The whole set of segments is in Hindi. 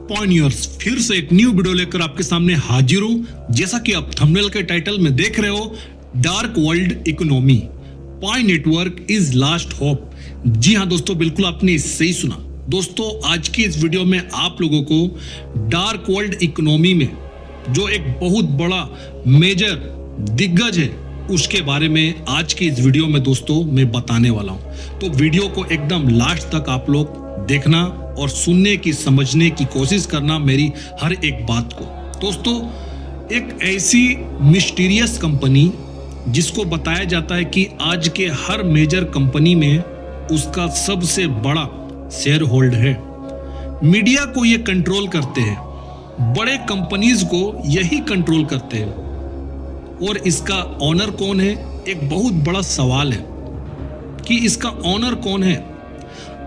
पॉइनियर्स फिर से एक न्यू वीडियो लेकर आपके सामने हाजिर हूं। जैसा कि आप थंबनेल के टाइटल में देख रहे हो, dark world economy, pi network is last hope. जी हां दोस्तों, बिल्कुल आपने सही सुना। दोस्तों, आज की इस वीडियो में आप लोगों को डार्क वर्ल्ड इकोनॉमी में जो एक बहुत बड़ा मेजर दिग्गज है उसके बारे में आज की इस वीडियो में दोस्तों मैं बताने वाला हूं। तो वीडियो को एकदम लास्ट तक आप लोग देखना और सुनने की, समझने की कोशिश करना मेरी हर एक बात को। दोस्तों, एक ऐसी मिस्टीरियस कंपनी जिसको बताया जाता है कि आज के हर मेजर कंपनी में उसका सबसे बड़ा शेयर होल्ड है। मीडिया को ये कंट्रोल करते हैं, बड़े कंपनीज को यही कंट्रोल करते हैं। और इसका ऑनर कौन है, एक बहुत बड़ा सवाल है कि इसका ऑनर कौन है।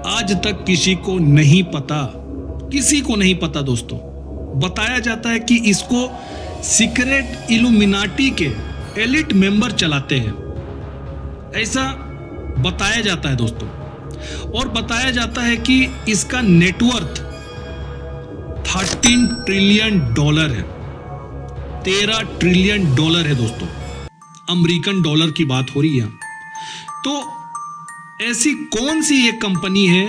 आज तक किसी को नहीं पता, किसी को नहीं पता दोस्तों। बताया जाता है कि इसको सीक्रेट इल्यूमिनाटी के एलिट मेंबर चलाते हैं, ऐसा बताया जाता है दोस्तों। और बताया जाता है कि इसका नेटवर्थ 13 ट्रिलियन डॉलर है। 13 ट्रिलियन डॉलर है दोस्तों, अमेरिकन डॉलर की बात हो रही है। तो ऐसी कौन सी एक कंपनी है,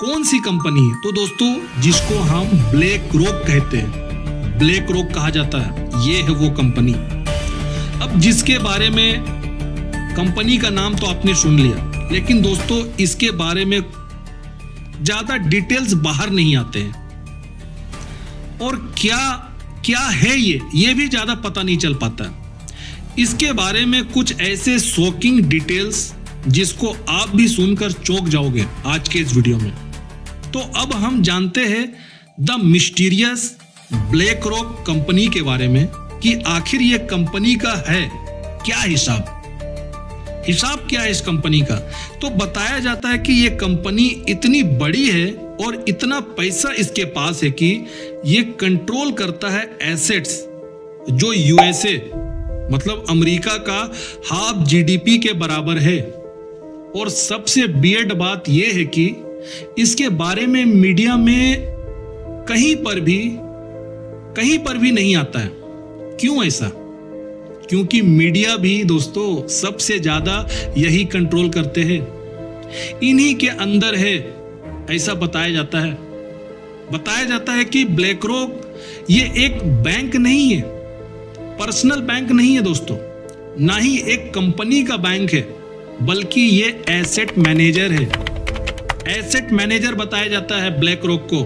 कौन सी कंपनी है? तो दोस्तों, जिसको हम ब्लैक रॉक कहते हैं, ब्लैक रॉक कहा जाता है, ये है वो कंपनी। अब जिसके बारे में, कंपनी का नाम तो आपने सुन लिया, लेकिन दोस्तों इसके बारे में ज्यादा डिटेल्स बाहर नहीं आते हैं। और क्या है ये भी ज्यादा पता नहीं चल पाता। इसके बारे में कुछ ऐसे शॉकिंग डिटेल्स जिसको आप भी सुनकर चौंक जाओगे आज के इस वीडियो में। तो अब हम जानते हैं the mysterious black rock company के बारे में कि आखिर ये कंपनी का है क्या हिसाब क्या है इस कंपनी का। तो बताया जाता है कि ये कंपनी इतनी बड़ी है और इतना पैसा इसके पास है कि ये कंट्रोल करता है एसेट्स जो यूएसए, मतलब अमेरिका का हाफ जीडीपी के बराबर है। और सबसे वियर्ड बात यह है कि इसके बारे में मीडिया में कहीं पर भी नहीं आता है। क्यों ऐसा? क्योंकि मीडिया भी दोस्तों सबसे ज्यादा यही कंट्रोल करते हैं, इन्हीं के अंदर है, ऐसा बताया जाता है कि ब्लैक रॉक ये एक बैंक नहीं है, पर्सनल बैंक नहीं है दोस्तों, ना ही एक कंपनी का बैंक है, बल्कि ये एसेट मैनेजर है। एसेट मैनेजर बताया जाता है ब्लैक रॉक को।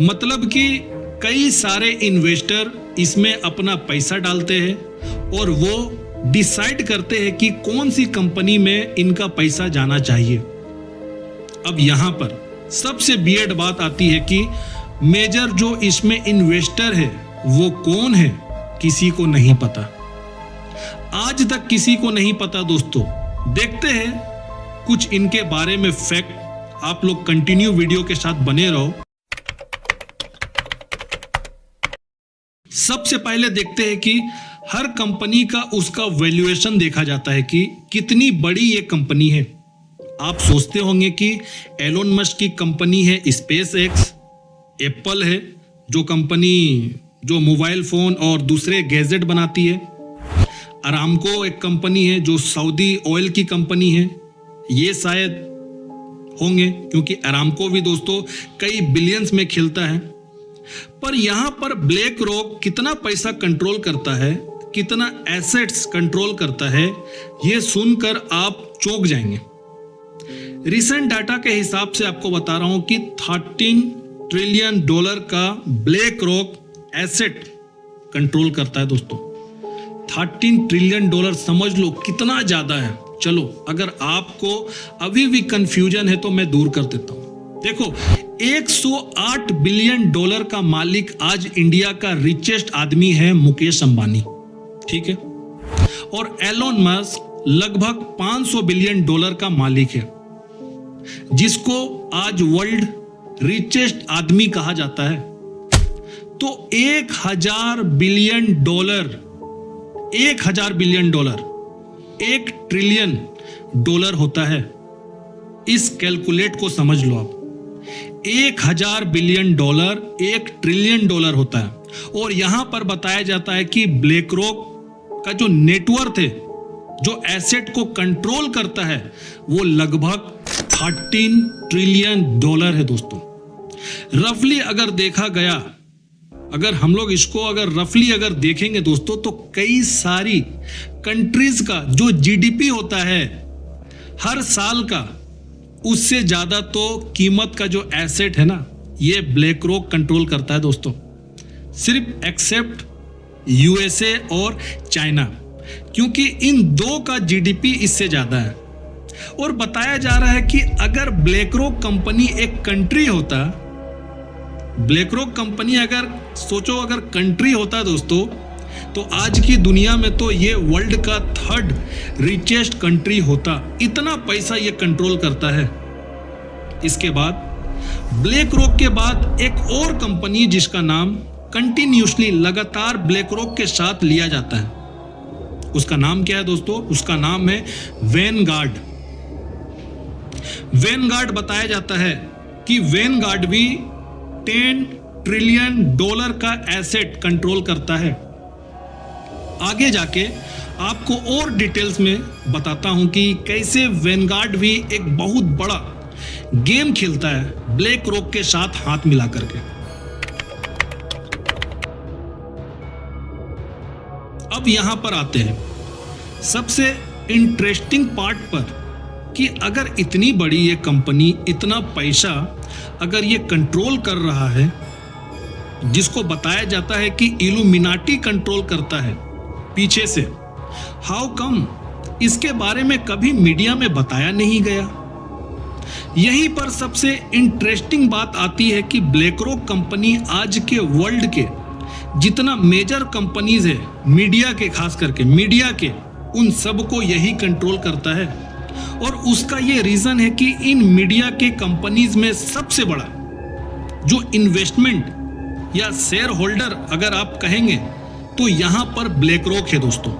मतलब कि कई सारे इन्वेस्टर इसमें अपना पैसा डालते हैं और वो डिसाइड करते हैं कि कौन सी कंपनी में इनका पैसा जाना चाहिए। अब यहां पर सबसे वियर्ड बात आती है कि मेजर जो इसमें इन्वेस्टर है वो कौन है, किसी को नहीं पता, आज तक किसी को नहीं पता दोस्तों। देखते हैं कुछ इनके बारे में फैक्ट। आप लोग कंटिन्यू वीडियो के साथ बने रहो। सबसे पहले देखते हैं कि हर कंपनी का उसका वैल्यूएशन देखा जाता है कि कितनी बड़ी ये कंपनी है। आप सोचते होंगे कि एलोन मस्क की कंपनी है स्पेस एक्स, एप्पल है जो कंपनी जो मोबाइल फोन और दूसरे गैजेट बनाती है, अरामको एक कंपनी है जो सऊदी ऑयल की कंपनी है, ये शायद होंगे क्योंकि अरामको भी दोस्तों कई बिलियंस में खेलता है। पर यहां पर ब्लैक रॉक कितना पैसा कंट्रोल करता है, कितना एसेट्स कंट्रोल करता है, यह सुनकर आप चौंक जाएंगे। रिसेंट डाटा के हिसाब से आपको बता रहा हूं कि 13 ट्रिलियन डॉलर का ब्लैक रॉक एसेट कंट्रोल करता है दोस्तों। 13 ट्रिलियन डॉलर समझ लो कितना ज्यादा है। चलो, अगर आपको अभी भी कंफ्यूजन है तो मैं दूर कर देता हूं। देखो, 108 बिलियन डॉलर का मालिक आज इंडिया का रिचेस्ट आदमी है मुकेश अंबानी, ठीक है। और एलोन मस्क लगभग 500 बिलियन डॉलर का मालिक है, जिसको आज वर्ल्ड रिचेस्ट आदमी कहा जाता है। तो 1000 बिलियन डॉलर, 1 ट्रिलियन डॉलर होता है। इस कैलकुलेट को समझ लो आप। 1000 बिलियन डॉलर 1 ट्रिलियन डॉलर होता है। और यहां पर बताया जाता है कि ब्लैक रॉक का जो नेटवर्थ है, जो एसेट को कंट्रोल करता है, वो लगभग 13 ट्रिलियन डॉलर है दोस्तों। रफली अगर देखा गया, अगर हम लोग इसको अगर रफली अगर देखेंगे दोस्तों, तो कई सारी कंट्रीज का जो जीडीपी होता है हर साल का, उससे ज्यादा तो कीमत का जो एसेट है ना, ये ब्लैक रॉक कंट्रोल करता है दोस्तों, सिर्फ एक्सेप्ट यूएसए और चाइना, क्योंकि इन दो का जीडीपी इससे ज्यादा है। और बताया जा रहा है कि अगर ब्लैक रॉक कंपनी एक कंट्री होता, ब्लैक रॉक कंपनी अगर सोचो अगर कंट्री होता दोस्तों, तो आज की दुनिया में तो ये वर्ल्ड का 3rd रिचेस्ट कंट्री होता। इतना पैसा ये कंट्रोल करता है। इसके बाद ब्लैक रॉक के बाद एक और कंपनी जिसका नाम कंटिन्यूसली लगातार ब्लैक रॉक के साथ लिया जाता है, उसका नाम क्या है दोस्तों? उसका नाम है वैनगार्ड। वैनगार्ड बताया जाता है कि वैनगार्ड भी 10 ट्रिलियन डॉलर का एसेट कंट्रोल करता है। आगे जाके आपको और डिटेल्स में बताता हूं कि कैसे वैनगार्ड भी एक बहुत बड़ा गेम खेलता है ब्लैक रॉक के साथ हाथ मिला करके। अब यहां पर आते हैं सबसे इंटरेस्टिंग पार्ट पर कि अगर इतनी बड़ी ये कंपनी इतना पैसा अगर ये कंट्रोल कर रहा है, जिसको बताया जाता है कि इल्यूमिनाटी कंट्रोल करता है पीछे से, हाउ कम इसके बारे में कभी मीडिया में बताया नहीं गया? यहीं पर सबसे इंटरेस्टिंग बात आती है कि ब्लैक रॉक कंपनी आज के वर्ल्ड के जितना मेजर कंपनीज है, मीडिया के, खास करके मीडिया के, उन सबको यही कंट्रोल करता है। और उसका ये रीजन है कि इन मीडिया के कंपनीज में सबसे बड़ा जो इन्वेस्टमेंट या शेयर होल्डर अगर आप कहेंगे, तो यहां पर ब्लैक रॉक है दोस्तों।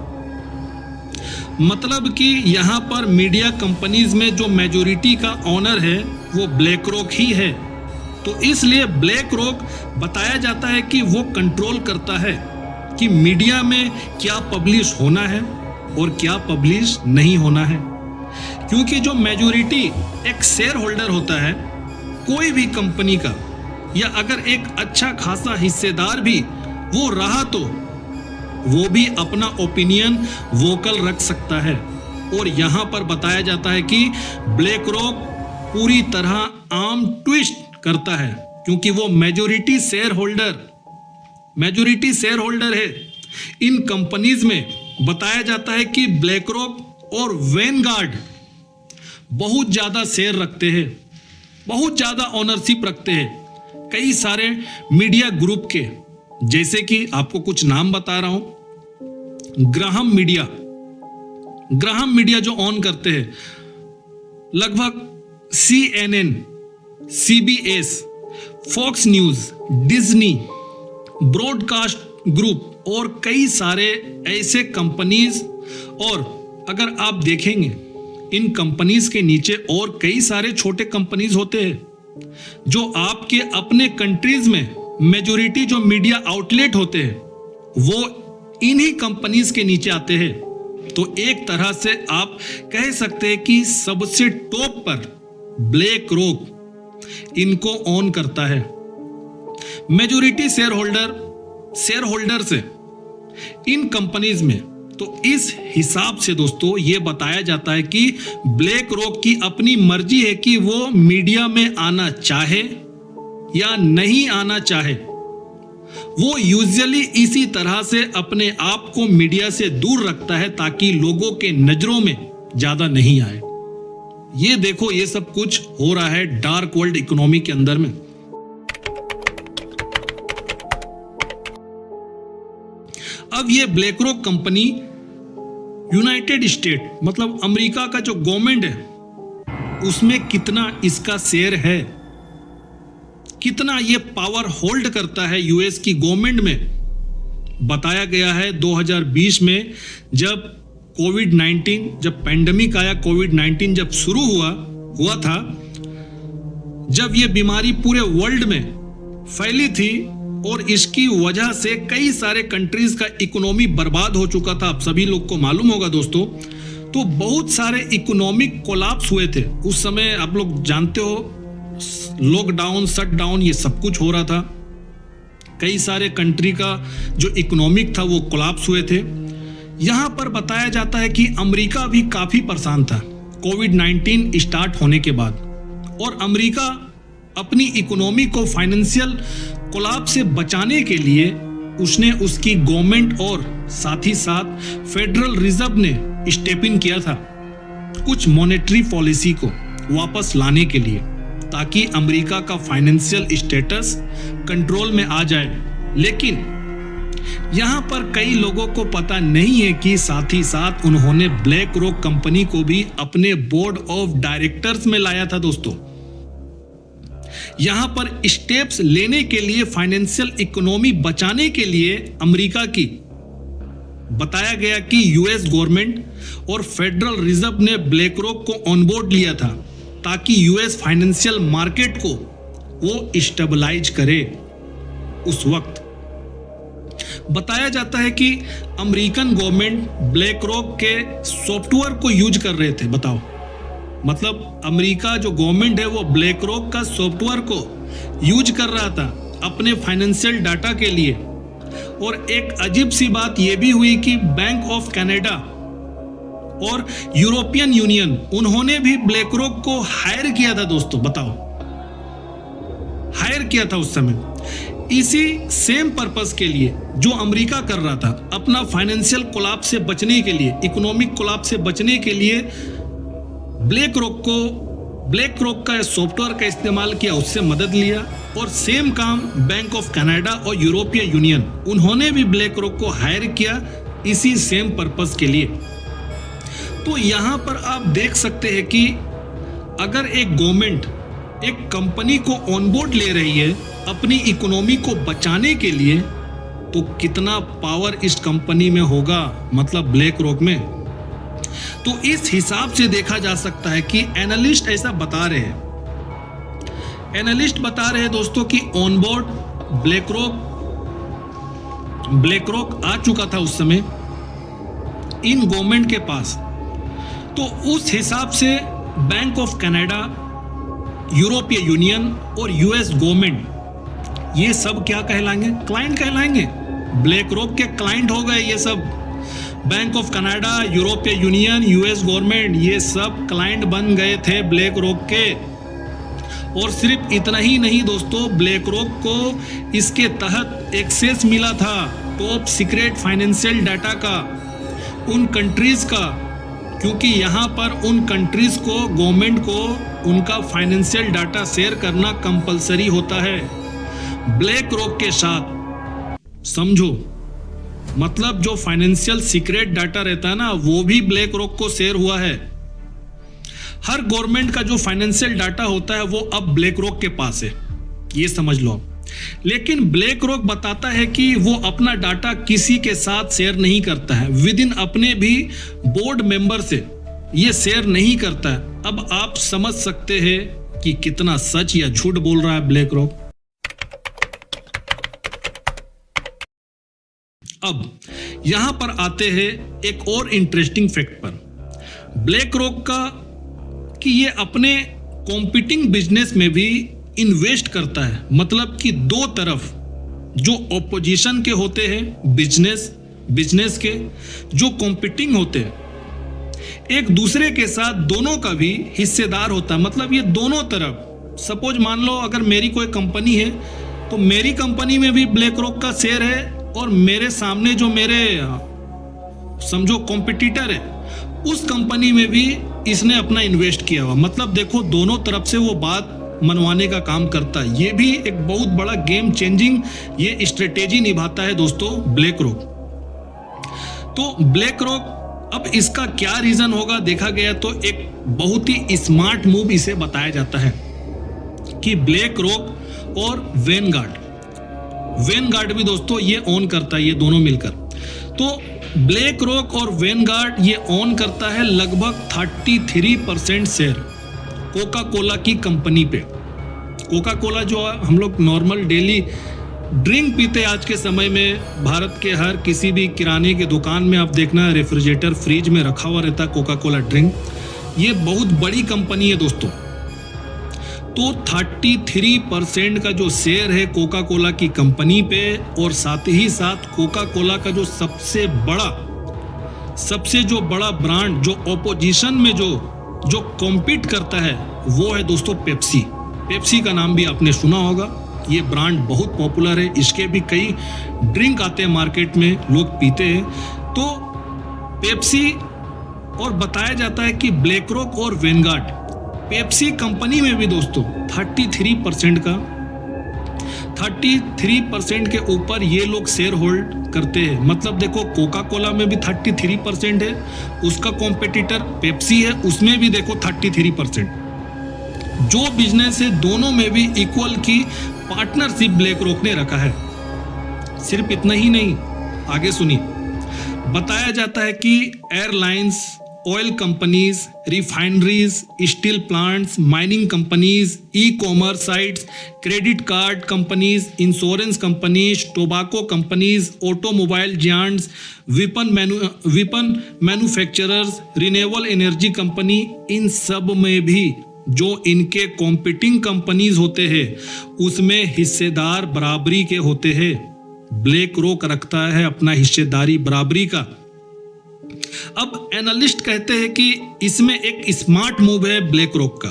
मतलब कि यहां पर मीडिया कंपनीज में जो मेजॉरिटी का ऑनर है वो ब्लैक रॉक ही है। तो इसलिए ब्लैक रॉक बताया जाता है कि वो कंट्रोल करता है कि मीडिया में क्या पब्लिश होना है और क्या पब्लिश नहीं होना है। क्योंकि जो मेजॉरिटी एक शेयर होल्डर होता है कोई भी कंपनी का, या अगर एक अच्छा खासा हिस्सेदार भी वो रहा, तो वो भी अपना ओपिनियन वोकल रख सकता है। और यहां पर बताया जाता है कि ब्लैक रॉक पूरी तरह आर्म ट्विस्ट करता है, क्योंकि वो मेजॉरिटी शेयर होल्डर है इन कंपनीज में। बताया जाता है कि ब्लैक रॉक और वैनगार्ड बहुत ज्यादा शेयर रखते हैं, बहुत ज्यादा ओनरशिप रखते हैं कई सारे मीडिया ग्रुप के, जैसे कि आपको कुछ नाम बता रहा हूं। ग्राहम मीडिया जो ऑन करते हैं, लगभग CNN, CBS, Fox News, Disney, broadcast group और कई सारे ऐसे कंपनीज। और अगर आप देखेंगे इन कंपनीज के नीचे और कई सारे छोटे कंपनीज होते हैं जो आपके अपने कंट्रीज में मेजॉरिटी जो मीडिया आउटलेट होते हैं वो इन्हीं कंपनीज के नीचे आते हैं। तो एक तरह से आप कह सकते हैं कि सबसे टॉप पर ब्लैक रॉक इनको ऑन करता है। मेजॉरिटी शेयर होल्डर से इन कंपनीज में। तो इस हिसाब से दोस्तों ये बताया जाता है कि ब्लैक रॉक की अपनी मर्जी है कि वो मीडिया में आना चाहे या नहीं आना चाहे। वो यूजुअली इसी तरह से अपने आप को मीडिया से दूर रखता है ताकि लोगों के नजरों में ज्यादा नहीं आए। ये देखो, ये सब कुछ हो रहा है डार्क वर्ल्ड इकोनॉमी के अंदर में। अब ये black rock company United state, मतलब अमेरिका का जो गवर्नमेंट है, उसमें कितना इसका शेयर है, कितना ये पावर होल्ड करता है यूएस की गवर्नमेंट में। बताया गया है 2020 में जब कोविड-19, जब पैंडेमिक आया, कोविड-19 जब शुरू हुआ था, जब ये बीमारी पूरे वर्ल्ड में फैली थी और इसकी वजह से कई सारे कंट्रीज का इकोनॉमी बर्बाद हो चुका था, आप सभी लोग को मालूम होगा दोस्तों। तो बहुत सारे इकोनॉमिक कोलैप्स हुए थे उस समय, आप लोग जानते हो, लॉकडाउन, शटडाउन, ये सब कुछ हो रहा था। कई सारे कंट्री का जो इकोनॉमिक था वो कोलैप्स हुए थे। यहाँ पर बताया जाता है कि अमेरिका भी काफी परेशान था कोविड-19 स्टार्ट होने के बाद, और अमेरिका अपनी इकोनॉमी को फाइनेंशियल कोलैप्स से बचाने के लिए उसने उसकी गवर्नमेंट और साथ ही साथ फेडरल रिजर्व ने स्टेप इन किया था कुछ मॉनेटरी पॉलिसी को वापस लाने के लिए, ताकि अमेरिका का फाइनेंशियल स्टेटस कंट्रोल में आ जाए। लेकिन यहां पर कई लोगों को पता नहीं है कि साथ ही साथ उन्होंने ब्लैक रॉक कंपनी को भी अपने बोर्ड ऑफ डायरेक्टर्स में लाया था दोस्तों। यहां पर स्टेप्स लेने के लिए, फाइनेंशियल इकोनॉमी बचाने के लिए अमेरिका की बताया गया कि यूएस गवर्नमेंट और फेडरल रिजर्व ने ब्लैक रॉक को ऑन बोर्ड लिया था ताकि यूएस फाइनेंशियल मार्केट को वो स्टेबलाइज करे। उस वक्त बताया जाता है कि अमेरिकन गवर्नमेंट ब्लैक रॉक के सॉफ्टवेयर को यूज कर रहे थे। बताओ, मतलब अमेरिका जो गवर्नमेंट है वो ब्लैक रॉक का सॉफ्टवेयर को यूज कर रहा था अपने फाइनेंशियल डाटा के लिए। और एक अजीब सी बात यह भी हुई कि बैंक ऑफ कनाडा और यूरोपियन यूनियन, उन्होंने भी ब्लैक रॉक को हायर किया था दोस्तों। बताओ, हायर किया था उस समय इसी सेम पर्पस के लिए जो अमेरिका कर रहा था, अपना फाइनेंशियल कोलैप्स से बचने के लिए, इकोनॉमिक कोलैप्स से बचने के लिए ब्लैक रॉक का सॉफ्टवेयर का इस्तेमाल किया, उससे मदद लिया। और सेम काम बैंक ऑफ कनाडा और यूरोपीय यूनियन, उन्होंने भी ब्लैक रॉक को हायर किया इसी सेम पर्पस के लिए। तो यहां पर आप देख सकते हैं कि अगर एक गवर्नमेंट एक कंपनी को ऑनबोर्ड ले रही है अपनी इकोनॉमी को बचाने के लिए, तो कितना पावर इस कंपनी में होगा, मतलब ब्लैक रॉक में। तो इस हिसाब से देखा जा सकता है कि एनालिस्ट ऐसा बता रहे हैं, दोस्तों कि ऑनबोर्ड ब्लैक रॉक आ चुका था उस समय इन गवर्नमेंट के पास। तो उस हिसाब से बैंक ऑफ कनाडा, यूरोपीय यूनियन और यूएस गवर्नमेंट, ये सब क्या कहलाएंगे? क्लाइंट कहलाएंगे। ब्लैक रॉक के क्लाइंट हो गए ये सब। बैंक ऑफ कनाडा, यूरोपीय यूनियन, यूएस गवर्नमेंट, ये सब क्लाइंट बन गए थे ब्लैक रॉक के। और सिर्फ इतना ही नहीं दोस्तों, ब्लैक रॉक को इसके तहत एक्सेस मिला था टॉप सीक्रेट फाइनेंशियल डाटा का उन कंट्रीज का, क्योंकि यहाँ पर उन कंट्रीज को, गवर्नमेंट को उनका फाइनेंशियल डाटा शेयर करना कंपलसरी होता है ब्लैक रॉक के साथ। समझो, मतलब जो फाइनेंशियल सीक्रेट डाटा रहता है ना, वो भी ब्लैक रॉक को शेयर हुआ है। हर गवर्नमेंट का जो फाइनेंशियल डाटा होता है वो अब ब्लैक रॉक के पास है, ये समझ लो। लेकिन ब्लैक रॉक बताता है कि वो अपना डाटा किसी के साथ शेयर नहीं करता है, विद इन अपने भी बोर्ड मेंबर से ये शेयर नहीं करता है। अब आप समझ सकते हैं कि कितना सच या झूठ बोल रहा है ब्लैक रॉक। अब यहां पर आते हैं एक और इंटरेस्टिंग फैक्ट पर, ब्लैक रॉक का, कि ये अपने कॉम्पिटिंग बिजनेस में भी इन्वेस्ट करता है। मतलब कि दो तरफ जो ऑपोजिशन के होते हैं बिजनेस के, जो कॉम्पिटिंग होते हैं एक दूसरे के साथ, दोनों का भी हिस्सेदार होता है। मतलब ये दोनों तरफ, सपोज मान लो अगर मेरी कोई कंपनी है तो मेरी कंपनी में भी ब्लैक रॉक का शेयर है, और मेरे सामने जो मेरे समझो कॉम्पिटिटर है उस कंपनी में भी इसने अपना इन्वेस्ट किया हुआ। मतलब देखो, दोनों तरफ से वो बात मनवाने का काम करता है। ये भी एक बहुत बड़ा गेम चेंजिंग ये स्ट्रेटेजी निभाता है दोस्तों ब्लैक रॉक। तो ब्लैक रॉक, अब इसका क्या रीजन होगा देखा गया तो एक बहुत ही स्मार्ट मूव इसे बताया जाता है कि ब्लैक रॉक और वैनगार्ड भी दोस्तों ये ऑन करता है, ये दोनों मिलकर। तो ब्लैक रॉक और वैनगार्ड ये ऑन करता है लगभग 33% शेयर कोका कोला की कंपनी पे। कोका कोला जो हम लोग नॉर्मल डेली ड्रिंक पीते आज के समय में, भारत के हर किसी भी किराने की दुकान में आप देखना रेफ्रिजरेटर फ्रिज में रखा हुआ रहता है कोका कोला ड्रिंक। ये बहुत बड़ी कंपनी है दोस्तों। तो 33% का जो शेयर है कोका कोला की कंपनी पे, और साथ ही साथ कोका कोला का जो सबसे जो बड़ा ब्रांड जो ऑपोजिशन में जो कॉम्पीट करता है वो है दोस्तों पेप्सी। पेप्सी का नाम भी आपने सुना होगा। ये ब्रांड बहुत पॉपुलर है, इसके भी कई ड्रिंक आते हैं मार्केट में, लोग पीते हैं। तो पेप्सी, और बताया जाता है कि ब्लैक रॉक और वैनगार्ड, पेप्सी कंपनी में भी दोस्तों 33% के ऊपर ये लोग शेयर होल्ड करते हैं। मतलब देखो कोका कोला में भी 33% है, उसका कॉम्पिटिटर पेप्सी है, उसमें भी देखो 33%। जो बिजनेस है दोनों में भी इक्वल की पार्टनरशिप ब्लैक रॉक ने रखा है। सिर्फ इतना ही नहीं, आगे सुनिए। बताया जाता है कि airlines, oil companies, refineries, steel plants, mining companies, e commerce sites, credit card companies, insurance companies, tobacco companies, automobile giants, weapon manufacturers, renewable energy company, इन सब में भी जो इनके कॉम्पिटिंग कंपनीज होते हैं उसमें हिस्सेदार बराबरी के होते हैं। ब्लैक रॉक रखता है अपना हिस्सेदारी बराबरी का। अब एनालिस्ट कहते हैं कि इसमें एक स्मार्ट मूव है ब्लैक रॉक का।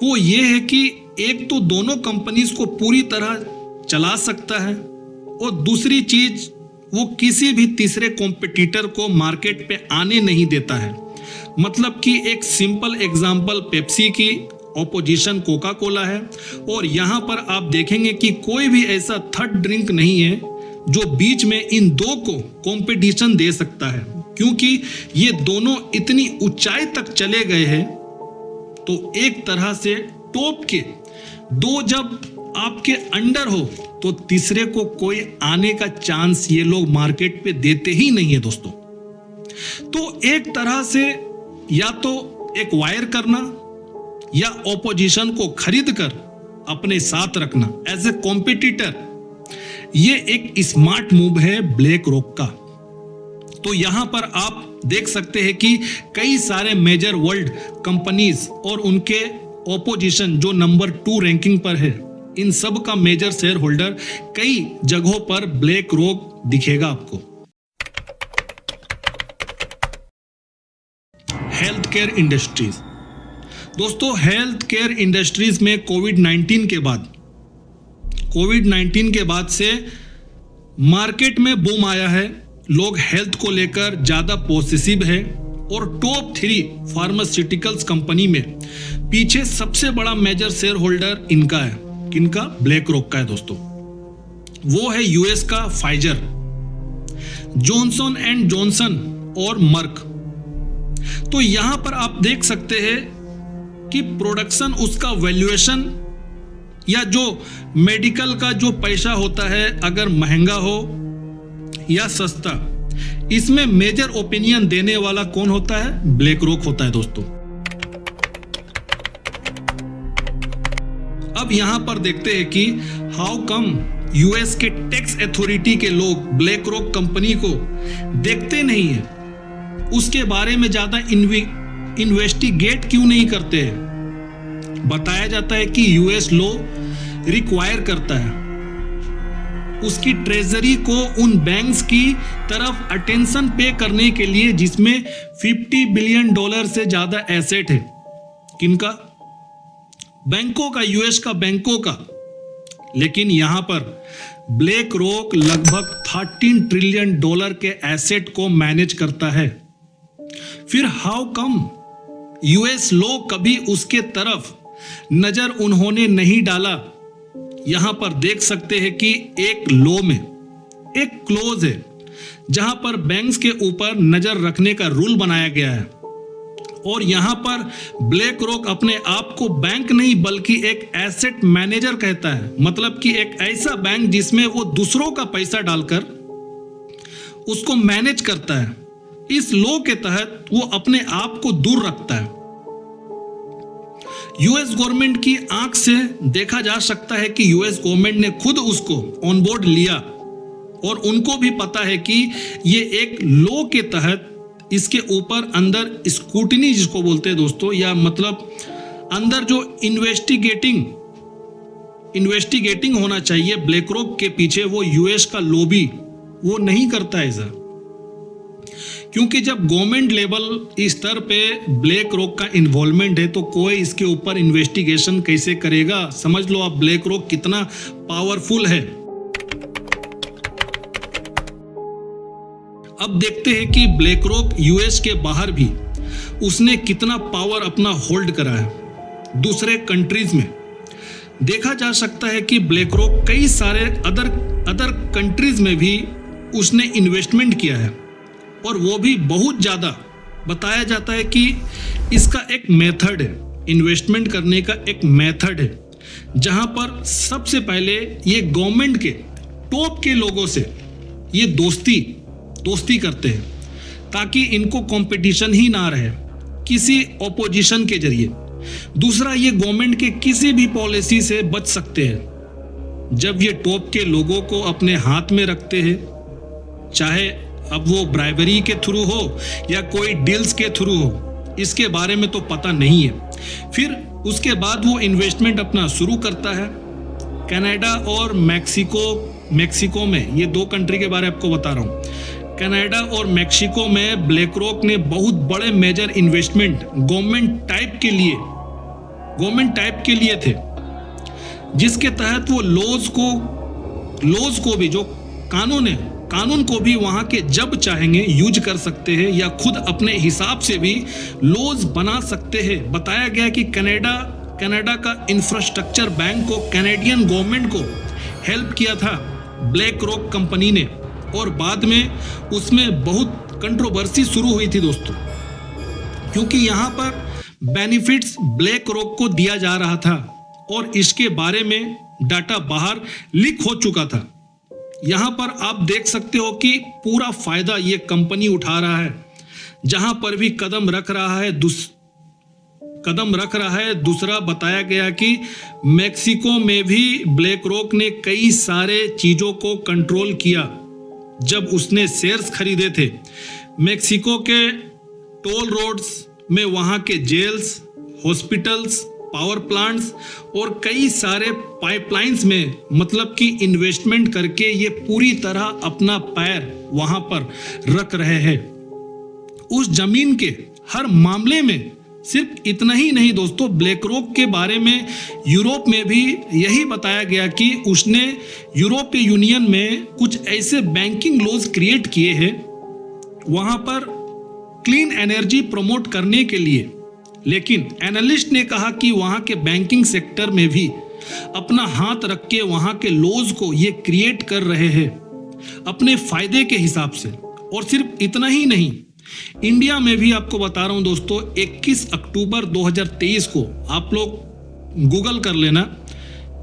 वो ये है कि एक तो दोनों कंपनीज को पूरी तरह चला सकता है, और दूसरी चीज वो किसी भी तीसरे कॉम्पिटिटर को मार्केट पे आने नहीं देता है। मतलब कि एक सिंपल एग्जांपल पेप्सी की ऑपोजिशन कोका कोला है, और यहां पर आप देखेंगे कि कोई भी ऐसा थर्ड ड्रिंक नहीं है जो बीच में इन दो को कंपटीशन दे सकता है, क्योंकि ये दोनों इतनी ऊंचाई तक चले गए हैं। तो एक तरह से टॉप के दो जब आपके अंडर हो तो तीसरे को कोई आने का चांस ये लोग मार्केट पे देते ही नहीं है दोस्तों। तो एक तरह से या तो एक वायर करना या ऑपोजिशन को खरीद कर अपने साथ रखना एज ए कॉम्पिटिटर, ये एक स्मार्ट मूव है ब्लैक रॉक का। तो यहां पर आप देख सकते हैं कि कई सारे मेजर वर्ल्ड कंपनीज और उनके ऑपोजिशन जो नंबर 2 रैंकिंग पर है, इन सब का मेजर शेयर होल्डर कई जगहों पर ब्लैक रॉक दिखेगा आपको। हेल्थ केयर इंडस्ट्रीज दोस्तों, हेल्थ केयर इंडस्ट्रीज में कोविड-19 के बाद से मार्केट में बूम आया है। लोग हेल्थ को लेकर ज्यादा पॉसेसिव है, और टॉप 3 फार्मास्यूटिकल्स कंपनी में पीछे सबसे बड़ा मेजर शेयर होल्डर इनका है। किनका? ब्लैक रॉक का है दोस्तों। वो है यूएस का फाइजर, जॉनसन एंड जॉनसन और मर्क। तो यहां पर आप देख सकते हैं कि प्रोडक्शन, उसका वैल्यूएशन या जो मेडिकल का जो पैसा होता है, अगर महंगा हो या सस्ता, इसमें मेजर ओपिनियन देने वाला कौन होता है? ब्लैक रॉक होता है दोस्तों। अब यहां पर देखते हैं कि हाउ कम यूएस के टैक्स अथॉरिटी के लोग ब्लैक रॉक कंपनी को देखते नहीं है, उसके बारे में ज्यादा इन्वेस्टिगेट क्यों नहीं करते हैं। बताया जाता है कि यूएस लॉ रिक्वायर करता है उसकी ट्रेजरी को उन बैंक्स की तरफ अटेंशन पे करने के लिए जिसमें $50 बिलियन से ज्यादा एसेट है। किनका? बैंकों का, यूएस का बैंकों का। लेकिन यहां पर ब्लैक रॉक लगभग $13 ट्रिलियन के एसेट को मैनेज करता है। फिर हाउ कम यूएस लॉ कभी उसके तरफ नजर उन्होंने नहीं डाला? यहां पर देख सकते हैं कि एक लॉ में एक क्लोज है जहां पर बैंक्स के ऊपर नजर रखने का रूल बनाया गया है, और यहां पर ब्लैक रॉक अपने आप को बैंक नहीं बल्कि एक एसेट मैनेजर कहता है। मतलब कि एक ऐसा बैंक जिसमें वो दूसरों का पैसा डालकर उसको मैनेज करता है। इस लॉ के तहत वो अपने आप को दूर रखता है। यूएस गवर्नमेंट की आंख से देखा जा सकता है कि यूएस गवर्नमेंट ने खुद उसको ऑन बोर्ड लिया और उनको भी पता है कि ये एक लॉ के तहत इसके ऊपर अंदर स्क्रूटिनी जिसको बोलते हैं दोस्तों, या मतलब अंदर जो इन्वेस्टिगेटिंग होना चाहिए ब्लैक रॉक के पीछे, वो यूएस का लॉबी वो नहीं करता है ऐसा। क्योंकि जब गवर्नमेंट लेवल स्तर पे ब्लैक रॉक का इन्वॉल्वमेंट है तो कोई इसके ऊपर इन्वेस्टिगेशन कैसे करेगा। समझ लो आप ब्लैक रॉक कितना पावरफुल है। अब देखते हैं कि ब्लैक रॉक यूएस के बाहर भी उसने कितना पावर अपना होल्ड करा है दूसरे कंट्रीज में। देखा जा सकता है कि ब्लैक रॉक कई सारे अदर कंट्रीज में भी उसने इन्वेस्टमेंट किया है, और वो भी बहुत ज़्यादा। बताया जाता है कि इसका एक मेथड है, इन्वेस्टमेंट करने का एक मेथड है, जहां पर सबसे पहले ये गवर्नमेंट के टॉप के लोगों से ये दोस्ती करते हैं ताकि इनको कंपटीशन ही ना रहे किसी ऑपोजिशन के जरिए। दूसरा, ये गवर्नमेंट के किसी भी पॉलिसी से बच सकते हैं जब ये टॉप के लोगों को अपने हाथ में रखते हैं, चाहे अब वो ब्राइबरी के थ्रू हो या कोई डील्स के थ्रू हो, इसके बारे में तो पता नहीं है। फिर उसके बाद वो इन्वेस्टमेंट अपना शुरू करता है। कनाडा और मैक्सिको में, ये दो कंट्री के बारे में आपको बता रहा हूँ। कनाडा और मैक्सिको में ब्लैक रॉक ने बहुत बड़े मेजर इन्वेस्टमेंट गवर्नमेंट टाइप के लिए थे, जिसके तहत वो लॉज को भी, जो कानून को भी वहां के जब चाहेंगे यूज कर सकते हैं या खुद अपने हिसाब से भी लॉज बना सकते हैं। बताया गया कि कनाडा का इंफ्रास्ट्रक्चर बैंक को, कैनेडियन गवर्नमेंट को हेल्प किया था ब्लैक रॉक कंपनी ने, और बाद में उसमें बहुत कंट्रोवर्सी शुरू हुई थी दोस्तों, क्योंकि यहाँ पर बेनिफिट्स ब्लैक रॉक को दिया जा रहा था और इसके बारे में डाटा बाहर लीक हो चुका था। यहाँ पर आप देख सकते हो कि पूरा फायदा ये कंपनी उठा रहा है, जहां पर भी कदम रख रहा है। दूसरा, बताया गया कि मैक्सिको में भी ब्लैक रॉक ने कई सारे चीजों को कंट्रोल किया जब उसने शेयर्स खरीदे थे। मैक्सिको के टोल रोड्स में वहां के जेल्स, हॉस्पिटल्स, पावर प्लांट्स और कई सारे पाइपलाइंस में मतलब कि इन्वेस्टमेंट करके ये पूरी तरह अपना पैर वहां पर रख रहे हैं। उस जमीन के हर मामले में सिर्फ इतना ही नहीं दोस्तों, ब्लैक रॉक के बारे में यूरोप में भी यही बताया गया कि उसने यूरोपीय यूनियन में कुछ ऐसे बैंकिंग लॉज क्रिएट किए हैं वहां पर क्लीन एनर्जी प्रमोट करने के लिए। लेकिन एनालिस्ट ने कहा कि वहां के बैंकिंग सेक्टर में भी अपना हाथ रख के वहां के लॉज को ये क्रिएट कर रहे हैं अपने फायदे के हिसाब से। और सिर्फ इतना ही नहीं, इंडिया में भी आपको बता रहा हूं दोस्तों, 21 अक्टूबर 2023 को आप लोग गूगल कर लेना,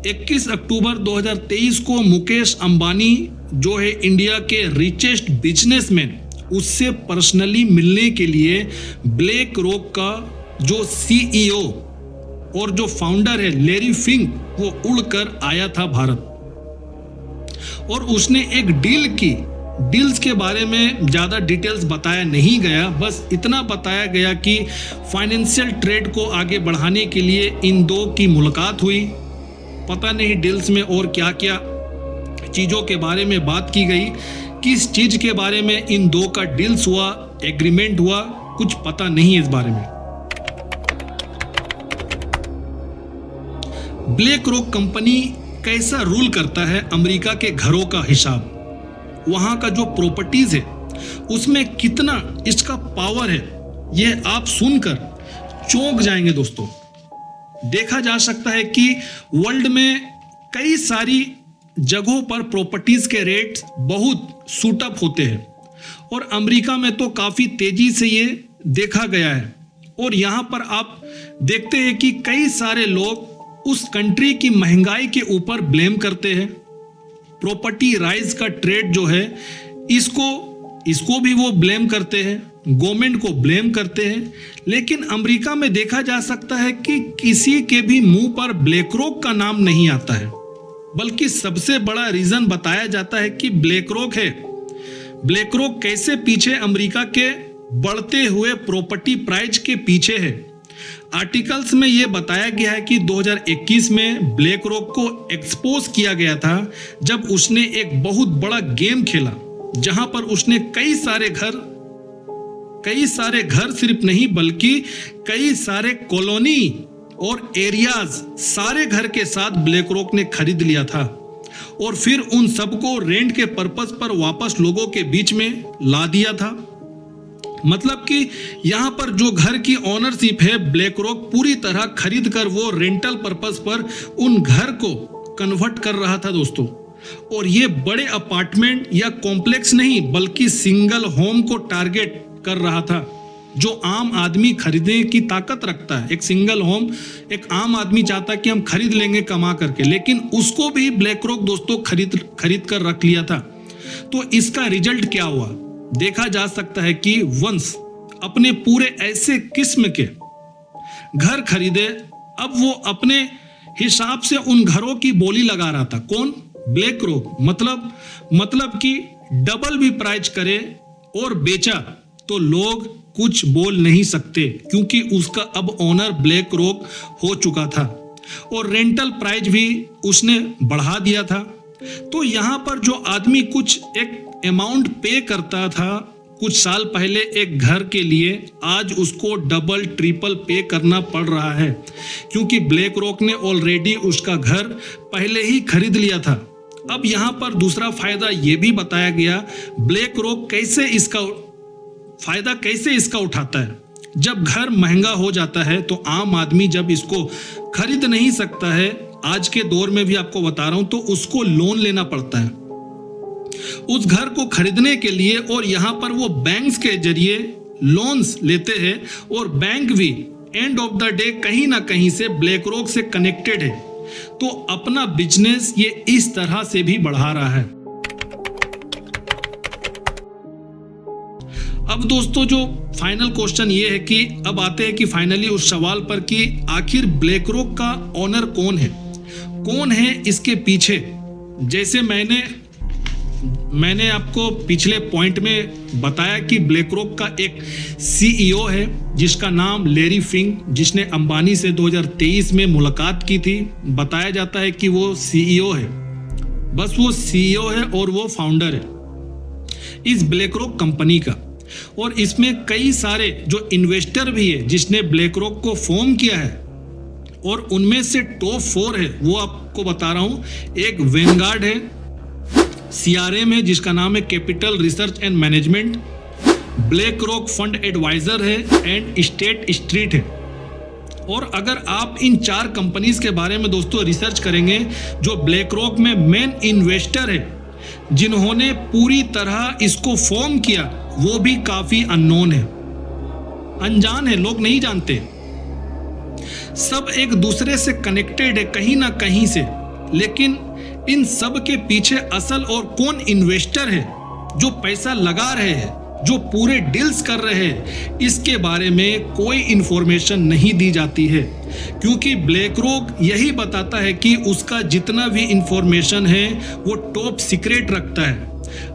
21 अक्टूबर 2023 को मुकेश अंबानी जो है इंडिया के रिचेस्ट बिजनेसमैन, उससे पर्सनली मिलने के लिए ब्लैक रॉक का जो सीईओ और जो फाउंडर है लैरी फिंक, वो उड़कर आया था भारत और उसने एक डील की। डील्स के बारे में ज़्यादा डिटेल्स बताया नहीं गया, बस इतना बताया गया कि फाइनेंशियल ट्रेड को आगे बढ़ाने के लिए इन दो की मुलाकात हुई। पता नहीं डील्स में और क्या क्या चीज़ों के बारे में बात की गई, किस चीज़ के बारे में इन दो का डील्स हुआ, एग्रीमेंट हुआ, कुछ पता नहीं इस बारे में। ब्लैक रॉक कंपनी कैसा रूल करता है अमेरिका के घरों का हिसाब, वहां का जो प्रॉपर्टीज है उसमें कितना इसका पावर है, यह आप सुनकर चौंक जाएंगे दोस्तों। देखा जा सकता है कि वर्ल्ड में कई सारी जगहों पर प्रॉपर्टीज के रेट्स बहुत सूट अप होते हैं और अमेरिका में तो काफी तेजी से ये देखा गया है। और यहां पर आप देखते हैं कि कई सारे लोग उस कंट्री की महंगाई के ऊपर ब्लेम करते हैं। प्रॉपर्टी राइज का ट्रेड जो है इसको भी वो ब्लेम करते हैं गवर्नमेंट को ब्लेम करते हैं, लेकिन अमेरिका में देखा जा सकता है कि किसी के भी मुंह पर ब्लैक रॉक का नाम नहीं आता है, बल्कि सबसे बड़ा रीजन बताया जाता है कि ब्लैक रॉक है। ब्लैक रॉक कैसे पीछे अमेरिका के बढ़ते हुए प्रॉपर्टी प्राइस के पीछे है। आर्टिकल्स में यह बताया गया है कि 2021 में ब्लैक रॉक को एक्सपोज किया गया था जब उसने एक बहुत बड़ा गेम खेला, जहां पर उसने कई सारे घर सिर्फ नहीं बल्कि कई सारे कॉलोनी और एरियाज सारे घर के साथ ब्लैक रॉक ने खरीद लिया था और फिर उन सबको रेंट के पर्पस पर वापस लोगों के बीच में ला दिया था। मतलब कि यहां पर जो घर की ओनरशिप है, ब्लैक रॉक पूरी तरह खरीद कर वो रेंटल पर्पस पर उन घर को कन्वर्ट कर रहा था दोस्तों। और ये बड़े अपार्टमेंट या कॉम्प्लेक्स नहीं बल्कि सिंगल होम को टारगेट कर रहा था, जो आम आदमी खरीदने की ताकत रखता है। एक सिंगल होम एक आम आदमी चाहता है कि हम खरीद लेंगे कमा करके, लेकिन उसको भी ब्लैक रॉक दोस्तों खरीद कर रख लिया था। तो इसका रिजल्ट क्या हुआ देखा जा सकता है कि वंश अपने पूरे ऐसे किस्म के घर खरीदे, अब वो अपने हिसाब से उन घरों की बोली लगा रहा था। कौन? Black rock. मतलब कि डबल भी प्राइस करे और बेचा तो लोग कुछ बोल नहीं सकते, क्योंकि उसका अब ओनर ब्लैक रॉक हो चुका था और रेंटल प्राइस भी उसने बढ़ा दिया था। तो यहां पर जो आदमी कुछ एक अमाउंट पे करता था कुछ साल पहले एक घर के लिए, आज उसको डबल ट्रिपल पे करना पड़ रहा है, क्योंकि ब्लैक रॉक ने ऑलरेडी उसका घर पहले ही खरीद लिया था। अब यहां पर दूसरा फायदा यह भी बताया गया, ब्लैक रॉक कैसे इसका उठाता है। जब घर महंगा हो जाता है तो आम आदमी जब इसको खरीद नहीं सकता है, आज के दौर में भी आपको बता रहा हूं, तो उसको लोन लेना पड़ता है उस घर को खरीदने के लिए। और यहां पर वो बैंक्स के जरिए लोन्स लेते हैं और बैंक भी एंड ऑफ द डे कहीं ना कहीं से ब्लैक रॉक से कनेक्टेड है, तो अपना बिजनेस ये इस तरह से भी बढ़ा रहा है। अब दोस्तों जो फाइनल क्वेश्चन ये है कि अब आते हैं कि फाइनली उस सवाल पर कि आखिर ब्लैक रॉक का ओनर कौन है इसके पीछे। जैसे मैंने आपको पिछले पॉइंट में बताया कि ब्लैक रॉक का एक सीईओ है जिसका नाम लैरी फिंक, जिसने अंबानी से 2023 में मुलाकात की थी। बताया जाता है कि वो सीईओ है, बस वो सीईओ है और वो फाउंडर है इस ब्लैक रॉक कंपनी का। और इसमें कई सारे जो इन्वेस्टर भी है जिसने ब्लैक रॉक को फॉर्म किया है, और उनमें से टॉप 4 है वो आपको बता रहा हूं। एक वेनगार्ड है, सीआरएम है जिसका नाम है Capital Research and Management, BlackRock fund advisor है एंड स्टेट स्ट्रीट है। और अगर आप इन 4 कंपनीज के बारे में दोस्तों रिसर्च करेंगे, जो ब्लैक रॉक में मेन इन्वेस्टर है जिन्होंने पूरी तरह इसको फॉर्म किया, वो भी काफी अननोन है, अनजान है, लोग नहीं जानते। सब एक दूसरे से कनेक्टेड है कहीं ना कहीं से, लेकिन इन सब के पीछे असल और कौन इन्वेस्टर है जो पैसा लगा रहे हैं, जो पूरे डील्स कर रहे हैं, इसके बारे में कोई इंफॉर्मेशन नहीं दी जाती है, क्योंकि ब्लैक रॉक यही बताता है कि उसका जितना भी इंफॉर्मेशन है वो टॉप सीक्रेट रखता है।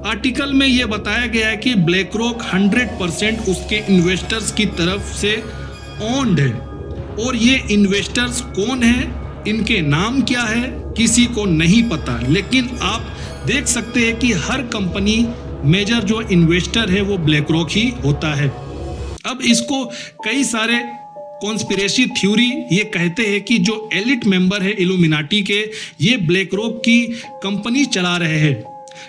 आर्टिकल में यह बताया गया है कि ब्लैक रॉक 100% उसके इन्वेस्टर्स की तरफ से ओन्ड है, और ये इन्वेस्टर्स कौन है, इनके नाम क्या है, किसी को नहीं पता। लेकिन आप देख सकते हैं कि हर कंपनी मेजर जो इन्वेस्टर है वो ब्लैक रॉक ही होता है। अब इसको कई सारे कॉन्स्पिरेसी थ्योरी ये कहते हैं कि जो एलिट मेंबर है इल्यूमिनाटी के, ये ब्लैक रॉक की कंपनी चला रहे हैं।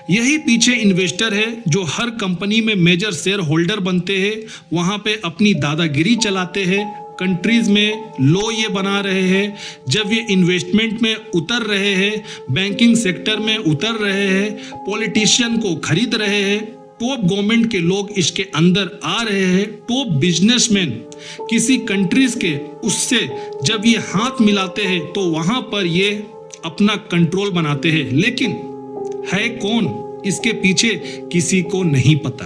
यही पीछे इन्वेस्टर है जो हर कंपनी में मेजर शेयर होल्डर बनते हैं, वहां पे अपनी दादागिरी चलाते हैं, कंट्रीज में लो ये बना रहे हैं। जब ये इन्वेस्टमेंट में उतर रहे हैं, बैंकिंग सेक्टर में उतर रहे हैं, पॉलिटिशियन को खरीद रहे हैं, टॉप गवर्नमेंट के लोग इसके अंदर आ रहे हैं, टॉप बिजनेसमैन किसी कंट्रीज के उससे जब ये हाथ मिलाते हैं तो वहां पर ये अपना कंट्रोल बनाते हैं। लेकिन है कौन इसके पीछे, किसी को नहीं पता।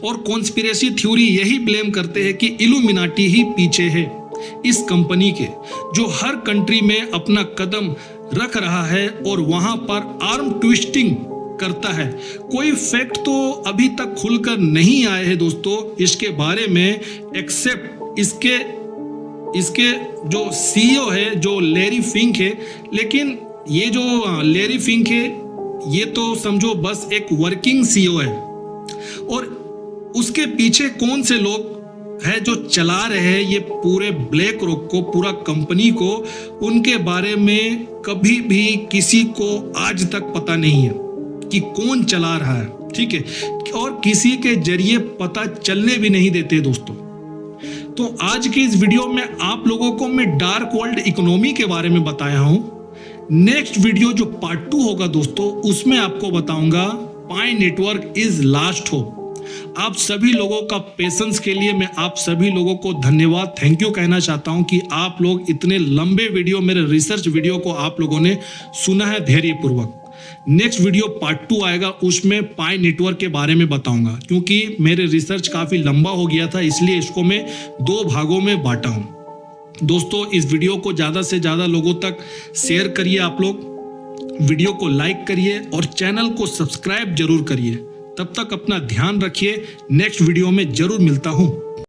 और कॉन्स्पिरेसी थ्योरी यही ब्लेम करते हैं कि इल्यूमिनाटी ही पीछे है इस कंपनी के, जो हर कंट्री में अपना कदम रख रहा है और वहां पर आर्म ट्विस्टिंग करता है। कोई फैक्ट तो अभी तक खुलकर नहीं आए हैं दोस्तों इसके बारे में, एक्सेप्ट इसके जो सीईओ है जो लैरी फिंक है। लेकिन ये जो लैरी फिंक है ये तो समझो बस एक वर्किंग सीईओ है, और उसके पीछे कौन से लोग है जो चला रहे हैं ये पूरे ब्लैक रॉक को, पूरा कंपनी को, उनके बारे में कभी भी किसी को आज तक पता नहीं है कि कौन चला रहा है, ठीक है, और किसी के जरिए पता चलने भी नहीं देते दोस्तों। तो आज के इस वीडियो में आप लोगों को मैं डार्क वर्ल्ड इकोनॉमी के बारे में बताया हूं। नेक्स्ट वीडियो जो पार्ट 2 होगा दोस्तों, उसमें आपको बताऊंगा पाई नेटवर्क इज लास्ट होप। आप सभी लोगों का पेशेंस के लिए मैं आप सभी लोगों को धन्यवाद, थैंक यू कहना चाहता हूं कि आप लोग इतने लंबे वीडियो, मेरे रिसर्च वीडियो को आप लोगों ने सुना है धैर्यपूर्वक। नेक्स्ट वीडियो पार्ट 2 आएगा, उसमें पाई नेटवर्क के बारे में बताऊंगा, क्योंकि मेरे रिसर्च काफी लंबा हो गया था, इसलिए इसको मैं 2 भागों में बांटा हूं। दोस्तों इस वीडियो को ज्यादा से ज्यादा लोगों तक शेयर करिए, आप लोग वीडियो को लाइक करिए और चैनल को सब्सक्राइब जरूर करिए। तब तक अपना ध्यान रखिए, नेक्स्ट वीडियो में जरूर मिलता हूं।